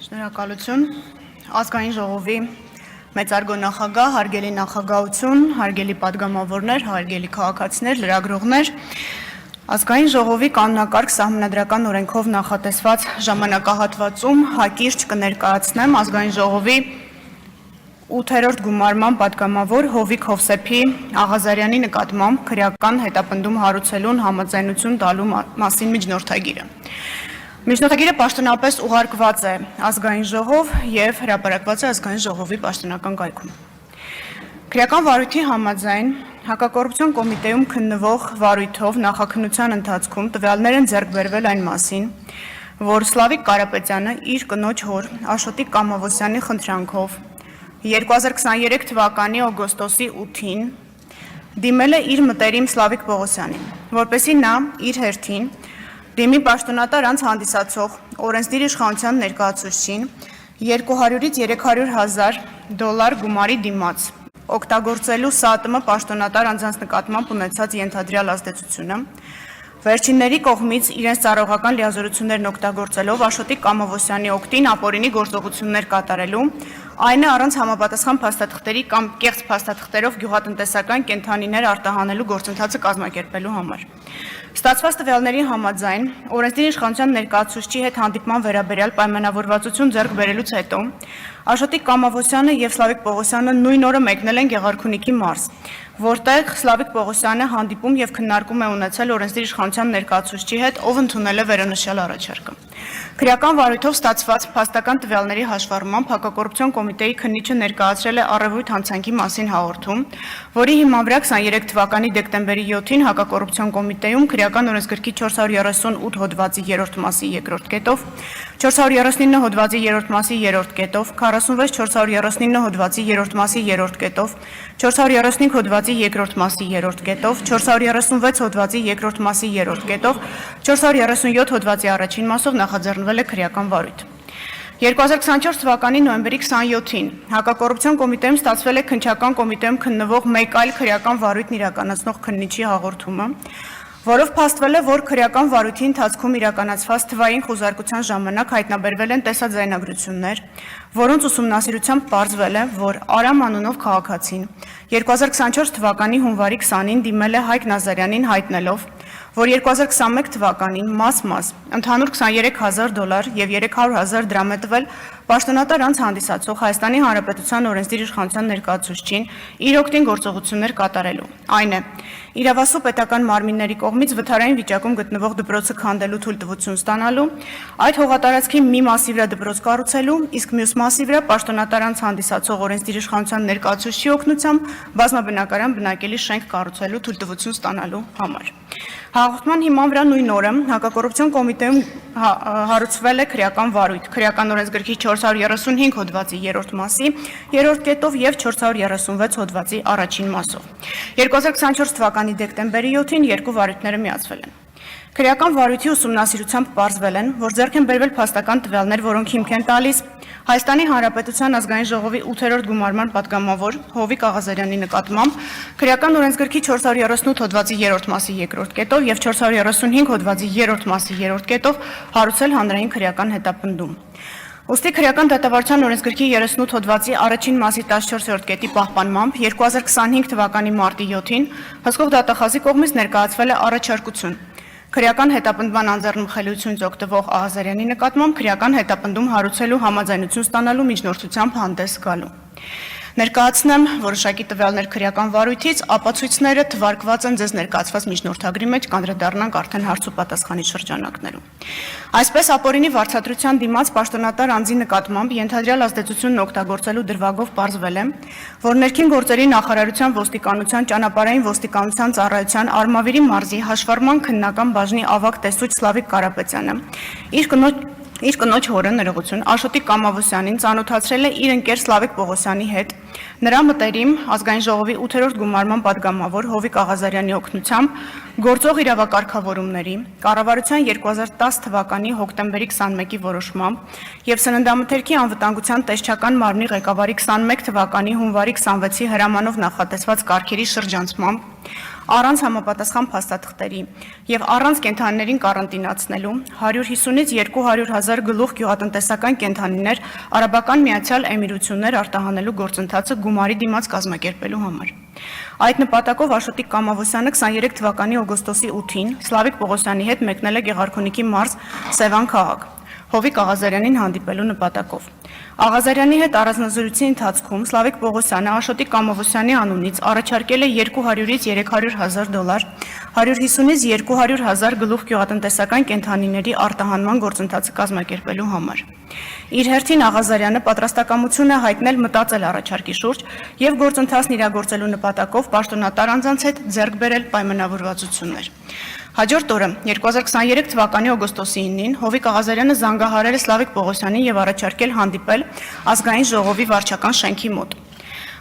Շնորհակալություն, ազգային ժողովի մեծարգո նախագահ, հարգելի նախագահություն, հարգելի պատգամավորներ, հարգելի քաղաքացիներ, լրագրողներ, ազգային ժողովի կանոնակարգ սահմանադրական օրենքով նախատեսված ժամանակահատվածում հակիրճ կներկայացնեմ ազգային ժողովի 8-րդ գումարման պատգամավոր Հովիկ Հովսեփի Աղազարյանի նկատմամբ քրեական հետապնդում հարուցելուն համաձայնություն տալու մասին միջնորդագիրը։ Միջնորդագիրը պաշտոնապես ուղարկված է ազգային ժողով եւ հրապարակված է ազգային ժողովի պաշտոնական կայքում։ Քրեական վարույթի համաձայն հակակոռուպցիոն կոմիտեում քննվող վարույթով նախաքննության ընթացքում տվյալներ են ձեռք բերվել այն մասին, որ Սլավիկ Կարապետյանը իր կնոջ հոր Աշոտիկ Կամավոսյանի խնդրանքով 2023 թվականի օգոստոսի 8-ին դիմել է իր մտերիմ Սլավիկ Պողոսյանին, որպեսզի նա իր հերթին դիմի պաշտոնատար անձ հանդիսացող օրենսդիր իշխանության ներկայացուցչին 200-ից 300,000 դոլար գումարի դիմաց, օգտագործելու ՍԱՏՄ պաշտոնատար անձանց նկատմամբ ունեցած ենթադրյալ ազդեցությունը, վերջինների կողմից իրենց ծառայողական լիազորություններն օգտագործելով Աշոտիկ Կամավոսյանի օգտին ապօրինի գործողություններ կատարելու, այն է առանց համապատասխան փաստաթղթերի կամ կեղծ փաստաթղթերով գյուղատնտեսական կենդանիներ արտահանելու գործընթացը կազմակերպելու համար։ Ստացված տվյալների համաձայն օրենսդիր իշխանության ներկայացուցչի հետ հանդիպման վերաբերյալ պայմանավորվածություն ձեռք բերելուց հետո Աշոտիկ Կամավոսյանը եւ Սլավիկ Պողոսյանը նույն օրը մեկնել են Գեղարքունիքի մարզ, որտեղ Սլավիկ Պողոսյանը հանդիպում եւ քննարկում է ունեցել օրենսդիր իշխանության ներկայացուցչի հետ, ով ընդունել է վերոնշյալ առաջարկը։ Քրեական վարույթով ստացված փաստական տվյալների հաշվառմամբ հակակոռուպցիոն կոմիտեի քննիչը ներկայացրել է առավոտ հանցանքի մասին հաղորդում, որի հիման վրա 23 թվականի դեկտեմբերի 7-ին հակակոռուպցիոն կոմիտեում քրեական օրենսգրքի 438 հոդվածի 3-րդ մասի 2-րդ կետով, 439 հոդվածի 3-րդ մասի 3-րդ կետով, 46 439 հոդվածի 3-րդ մասի 3-րդ կետով, 435 հոդվածի 2-րդ մասի 3-րդ կետով, 436 հոդվածի 2-րդ մասի 3-րդ կետով, 437 հոդվածի առաջին մասով նախաձեռնվել է քրեական վարույթ։ 2024 թվականի նոյեմբերի 27-ին հակակոռուպցիոն կոմիտեում ստացվել է քննչական կոմիտեում քննվող մեկ այլ քրեական վարույթն իրականացնող քննիչի հաղորդումը, որով փաստվել է, որ քրեական վարույթի ընթացքում իրականացված թվային խուզարկության ժամանակ հայտնաբերվել են տեսաձայնագրություններ, որոնց ուսումնասիրությամբ պարզվել է, որ Արամ անունով քաղաքացին 2024 թվականի հունվարի 20-ին դիմել է Հայկ Նազարյանին հայտնելով, որ 2021 թվականին մաս ընդհանուր 23,000 դոլար եւ 300,000 դրամ է տվել պաշտոնատար անձ հանդիսացող Հայաստանի Հանրապետության օրենսդիր իշխանության ներկայացուցչին իր օգտին գործողություններ կատարելու։ Այն է, իրավասու պետական մարմինների կողմից վթարային վիճակում գտնվող դպրոցը քանդելու թույլտվություն ստանալու, այդ հողատարածքի մի մասի վրա դպրոց կառուցելու, իսկ մյուս մասի վրա պաշտոնատար անձ հանդիսացող օրենսդիր իշխանության ներկայացուցչի օգնությամբ բազմաբնակարան բնակելի շենք կառուցելու թույլտվություն ստանալու համար։ Հաղորդման հիման վրա նույն օրը հակակոռուպցիոն կոմիտեում հարուցվել է քրեական վարույթ, քրեական օրենսգրքի 435 հոդվածի 3-րդ մասի 3-րդ կետով եւ 436 հոդվածի առաջին մասով։ 2024 թվականի դեկտեմբերի 7-ին երկու վարույթները միացվել են։ Քրեական վարույթի ուսումնասիրությամբ պարզվել են, որ ձեռք են բերվել փաստական տվյալներ, որոնք հիմք են տալիս Հայաստանի Հանրապետության ազգային ժողովի 8-րդ գումարման պատգամավոր Հովիկ Աղազարյանի նկատմամբ քրեական օրենսգրքի 438 հոդվածի 3-րդ մասի 2-րդ կետով եւ 435 հոդվածի 3-րդ մասի 3-րդ կետով հարուցել հանրային քրեական հետապնդում։ Ոստի քրեական դատավարության օրենսգրքի 38 հոդվածի առաջին մասի 14-րդ կետի պահպանմամբ 2025 թվականի մարտի 7-ին հսկող դատախազի կողմից ներկայացվել է առաջարկություն քրեական հետապնդման անձեռնմխելիությունից օգտվող Աղազարյանի նկատմամբ քրեական հետապնդում հարուցելու համաձայնություն ստանալու միջնորդությամբ հանդես գալու։ Ներկայացնեմ որոշակի տվյալներ քրեական վարույթից, ապացույցները թվարկված են ձեզ ներկայացված միջնորդագրի մեջ, կանդրադառնանք արդեն հարց ու պատասխանի շրջանակներում։ Այսպես ապօրինի վարձատրության դիմաց պաշտոնատար անձի նկատմամբ ենթադրյալ ազդեցությունն օգտագործելու դրվագով պարզվել է, որ ներքին գործերի նախարարության ոստիկանության ճանապարհային ոստիկանության ծառայության Արմավիրի մարզի հաշվառման քննական բաժնի ավագ տեսուչ Սլավիկ Կարապետյանը իր կնոջ հորը ներողություն Աշոտիկ Կամավոսյանին ծանոթացրել է իր ընկեր Սլավիկ Պողոսյանի հետ, նրա մտերիմ ազգային ժողովի 8-րդ գումարման պատգամավոր Հովիկ Աղազարյանի օգնությամբ գործող իրավակարգավորումների, կառավարության 2010 թվականի հոկտեմբերի 21-ի որոշմամբ եւ Սննդամթերքի անվտանգության տեսչական մարմնի ղեկավարի 21 թվականի հունվարի 26-ի հրամանով նախատեսված կարգերի շրջանցմամբ առանց համապատասխան փաստաթղթերի եւ առանց կենդանիներին կարանտինացնելու 150-ից 200,000 գլուխ գյուղատնտեսական կենդանիներ Արաբական Միացյալ Էմիրություններ արտահանելու գործընթացը գումարի դիմաց կազմակերպելու համար։ Այդ նպատակով Աշոտիկ Կամավոսյանը 23 թվականի օգոստոսի 8-ին Սլավիկ Պողոսյանի հետ մեկնել է Գեղարքունիքի մարզ Սևան քաղաք, Հովիկ Աղազարյանին հանդիպելու նպատակով։ Աղազարյանի հետ առանձնազրույցի ընթացքում Սլավիկ Պողոսյանը Աշոտիկ Կամավոսյանի անունից առաջարկել է $200-ից $300,000, 150-ից 200,000 գլուխ գյուղատնտեսական կենդանիների արտահանման գործընթացը կազմակերպելու համար։ Իր հերթին Աղազարյանը պատրաստակամություն է հայտնել մտածել առաջարկի շուրջ եւ գործընթացն իրագործելու նպատակով պաշտոնատար անձանց հետ ձեռք բերել պայմանավորվածություններ։ Հաջորդ օրը 2023 թվականի օգոստոսի 9-ին Հովիկ Աղազարյանը զանգահարել է Սլավիկ Պողոսյանին եւ առաջարկել հանդիպել ազգային ժողովի վարչական շենքի մոտ։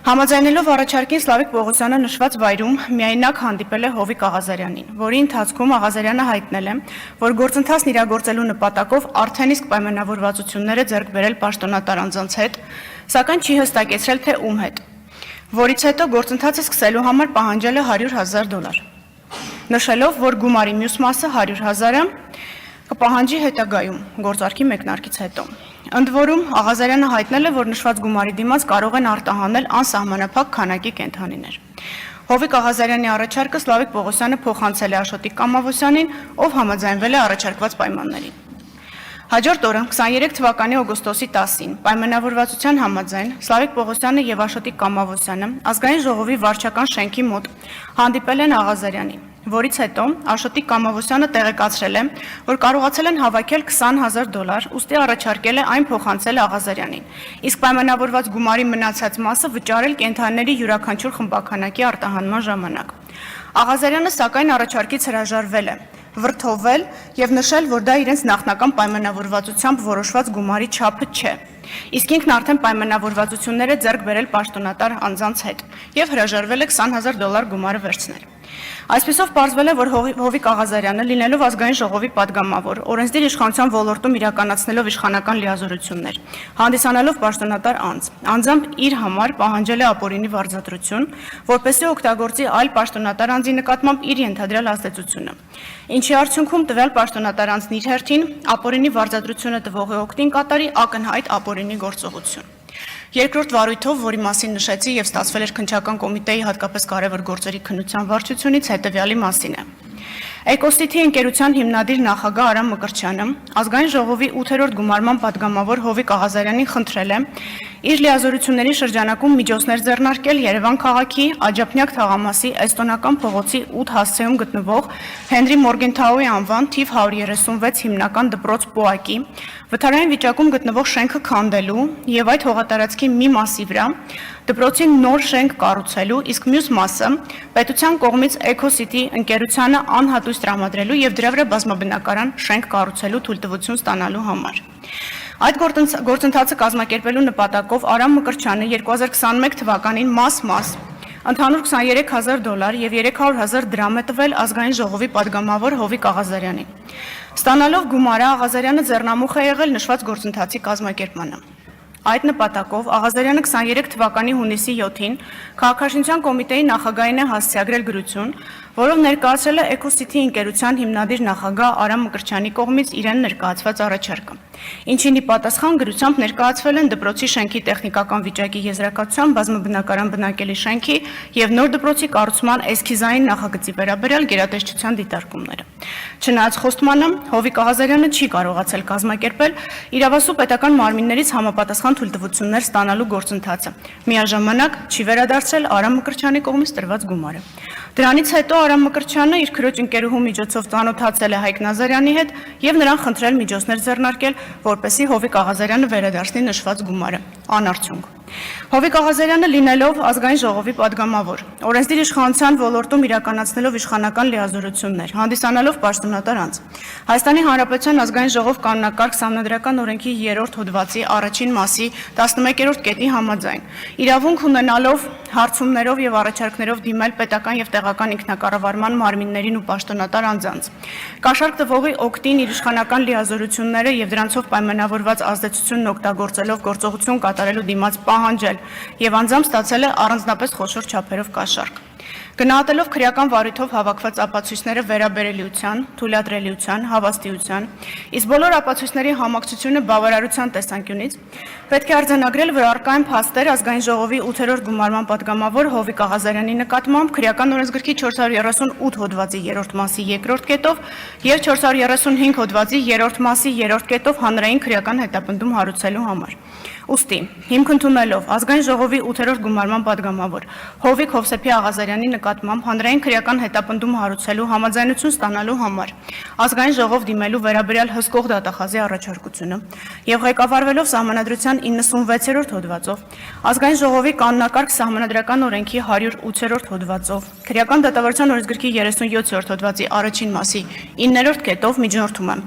Համաձայնելով առաջարկին Սլավիկ Պողոսյանը նշված վայրում միայնակ հանդիպել է Հովիկ Աղազարյանին, որի ընթացքում Աղազարյանը հայտնել է, որ գործընթացն իրագործելու նպատակով արդեն իսկ պայմանավորվածություններ է ձեռք բերել պաշտոնատար անձանց հետ, սակայն չի հստակեցրել թե ում հետ, որից հետո գործընթացը սկսելու համար պահանջել է $100,000, նշելով, որ գումարի մյուս մասը 100,000-ը կպահանջի հետագայում գործարքի մեկնարկից հետո։ Ընդ որում Աղազարյանը հայտնել է, որ նշված գումարի դիմաց կարող են արտահանել անսահմանափակ քանակի կենդանիներ։ Հովիկ Աղազարյանի առաջարկը Սլավիկ Պողոսյանը փոխանցել է Աշոտիկ Կամավոսյանին, ով համաձայնվել է առաջարկված պայմաններին։ Հաջորդ օրը 23 թվականի օգոստոսի 10-ին պայմանավորվածության համաձայն Սլավիկ Պողոսյանը եւ Աշոտիկ Կամավոսյանը ազգային ժողովի վարչական շենքի մոտ հանդիպել են Աղազարյանին, որից հետո Աշոտիկ Կամավոսյանը տեղեկացրել է, որ կարողացել են հավաքել $20,000, ուստի առաջարկել է այն փոխանցել Աղազարյանին, իսկ պայմանավորված գումարի մնացած մասը վճարել կենդանիների յուրաքանչյուր խմբականակի արտահանման ժամանակ։ Աղազարյանը սակայն առաջարկից հրաժարվել է, վրդովել եւ նշել, որ դա իրենց նախնական պայմանավորվածությամբ որոշված գումարի չափը չէ, իսկ ինքն արդեն պայմանավորվածություններ է ձեռք բերել պաշտոնատար անձանց հետ եւ հրաժարվել է $20,000 գումարը վերցնել։ Այսպիսով պարզվել է, որ Հովիկ Աղազարյանը, լինելով ազգային ժողովի падգամավոր, օրենսդիր իշխանության ոլորտում իրականացնելով իշխանական լիազորություններ, հանդիսանալով պաշտոնատար անձ, անձամբ իր համար պահանջել է ապօրինի վարձատրություն, որպեսզի օգտագործի այլ պաշտոնատար անձի նկատմամբ իր ենթադրյալ ազդեցությունը, ինչի արդյունքում տվյալ պաշտոնատար անձն իր հերթին ապօրինի վարձատրությունը տվողի օգտին կատարի ակնհայտ ապօրինի գործողություն։ Երկրորդ վարույթով, որի մասին նշեցի եւ ստացվել էր քննչական կոմիտեի հատկապես կարևոր գործերի քննության վարչությունից, հետեւյալի մասին է։ Էկոսիթի ընկերության հիմնադիր նախագահ Արամ Մկրտչյանը ազգային ժողովի 8-րդ գումարման падգամավոր Հովիկ Աղազարյանին խնդրել է իր լիազորությունների շրջանակում միջոցներ ձեռնարկել Երևան քաղաքի Աջափնյակ թաղամասի Էստոնական փողոցի 8 հասցեում գտնվող Հենրի Մորգենթաուի անվան թիվ 136 հիմնական դպրոց ՊՕԱԿ-ի վթարային վիճակում գտնվող շենքը քանդելու եւ այդ հողատարածքի մի մասի վրա դպրոցին նոր շենք կառուցելու, իսկ մյուս մասը պետության կողմից Էկոսիթի ընկերությանը անհատույց տրամադրելու եւ դրա վրա բազմաբնակարան շենք կառուցելու թույլտվություն ստանալու համար։ Այդ գործընթացը կազմակերպելու նպատակով Արամ Մկրտչյանը 2021 թվականին մաս-մաս ընդհանուր $23,000 եւ $300,000 դրամ է տվել ազգային ժողովի падգամավոր Հովիկ Աղազարյանին։ Ստանալով գումարը Աղազարյանը ձեռնամուխ է եղել նշված գործընթացի կազմակերպմանը։ Այդ նպատակով Աղազարյանը 23 թվականի հունիսի 7-ին Քաղաքաշինության կոմիտեի նախագահին է հասցեագրել գրություն, որով ներկայացրել է Էկոսիթի ընկերության հիմնադիր նախագահ Արամ Մկրտչյանի կողմից իրեն ներկայացված առաջարկը, ինչին ի պատասխան գրությամբ ներկայացվել են դպրոցի շենքի տեխնիկական վիճակի եզրակացության բազմաբնակարան բնակելի շենքի եւ նոր դպրոցի կառուցման էսքիզային նախագծի վերաբերյալ գերատեսչության դիտարկումները։ Չնայած խոստմանը, Հովիկ Աղազարյանը չի կարողացել կազմակերպել իրավասու պետական մարմիններից համապատասխան թույլտվություններ ստանալու գործընթացը, միաժամանակ չի վերադարձրել Արամ Մկրտչյանի կողմից տրված գումարը։ Դրանից հետո Արամ Մկրտչյանը իր քրոջ ընկերուհու միջոցով ծանոթացել է Հայկ Նազարյանի հետ եւ նրան խնդրել միջոցներ ձեռնարկել, որպեսզի Հովիկ Աղազարյանը վերադարձնի նշված գումարը, անարդյունք։ Հովիկ Աղազարյանը լինելով ազգային ժողովի падգամավոր, օրենսդիր իշխանության ոլորտում իրականացնելով իշխանական լիազորություններ, հանդիսանալով պաշտոնատար անձ, Հայաստանի Հանրապետության ազգային ժողով կանոնակարգ սահմանադրական օրենքի 3-րդ հոդվածի առաջին մասի 11-րդ կետի համաձայն, իրավունք ունենալով հարցումներով եւ առաջարկներով դիմել պետական եւ տեղական ինքնակառավարման մարմիններին ու պաշտոնատար անձանց, կաշառք տվողի օգտին իր իշխանական լիազորությունները եւ դրանցով պայմանավորված ազդեցությունն օգտագործելով գործողություն կատարելու դիմաց պահանջել եւ անձամբ ստացել է առանձնապես խոշոր չափերով կաշառք։ Գնահատելով քրեական վարույթով հավաքված ապացույցները վերաբերելիության, թույլատրելիության, հավաստիության, իսկ բոլոր ապացույցների համակցությունը բավարարության տեսանկյունից, պետք է արձանագրել, որ առկա են փաստեր ազգային ժողովի 8-րդ գումարման պատգամավոր Հովիկ Աղազարյանի նկատմամբ քրեական օրենսգրքի 438 հոդվածի 3-րդ մասի 2-րդ կետով եւ 435 հոդվածի 3-րդ մասի 3-րդ կետով հանրային քրեական հետապնդում հարուցելու համար։ Ուստի, հիմք ընդունելով ազգային ժողովի 8-րդ գումարման պատգամավոր Հովիկ Հովսեփի Աղազարյանի նկատմամբ հանրային քրեական հետապնդում հարուցելու համաձայնություն ստանալու համար ազգային ժողով դիմելու վերաբերյալ հսկող դատախազի առաջարկությունը եւ ղեկավարվելով Սահմանադրության 96-րդ հոդվածով ազգային ժողովի կանոնակարգ Սահմանադրական օրենքի 108-րդ հոդվածով քրեական դատավարության օրենսգրքի 37-րդ հոդվածի առաջին մասի 9-րդ կետով միջնորդում եմ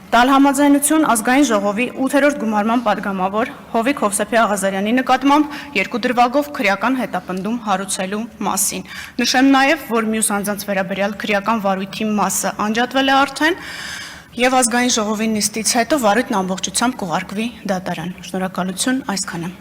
տալ համաձայնություն ազգային ժողովի 8-րդ գումարման պատգամավոր Հովիկ Հովսեփի Աղազարյանի նկատմամբ երկու դրվագով քրեական հետապնդում հարուցելու մասին։ Նշեմ նաև, որ մյուս անձանց վերաբերյալ քրեական վարույթի մասը անջատվել է արդեն եւ ազգային ժողովի նիստից հետո վարույթն ամբողջությամբ կուղարկվի դատարան։ Շնորհակալություն, այսքանը։